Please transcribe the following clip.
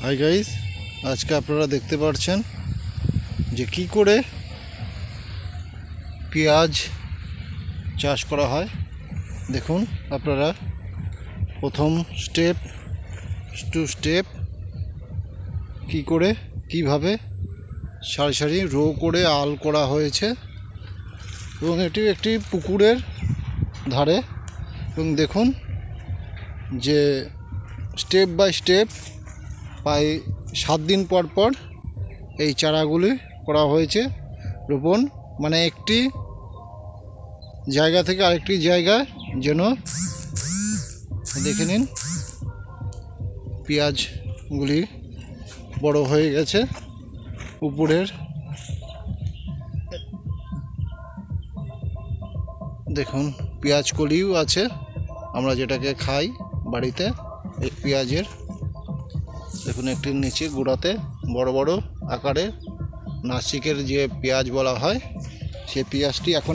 Hi guys, আজকে আপনারা দেখতে পাচ্ছেন যে কি করে পেঁয়াজ চাষ করা হয়। দেখুন আপনারা প্রথম স্টেপ টু স্টেপ কিভাবে সারি সারি রো করে আল করা হয়েছে এবং এটি একটি পুকুরের ধারে। এবং দেখুন যে স্টেপ বাই স্টেপ প্রায় 7 দিন পর পর এই চারাগুলি করা হয়েছে রোপণ, মানে একটি জায়গা থেকে আরেকটি জায়গায় যেন দেখে নিন পেঁয়াজগুলি বড় হয়ে গেছে। উপরের দেখুন পেঁয়াজ কলিও আছে, আমরা যেটাকে খাই বাড়িতে এই পেঁয়াজের। দেখুন একটি নিচে গোড়াতে বড় বড় আকারে নাসিকের যে পেঁয়াজ বলা হয়, সেই পেঁয়াজটি এখন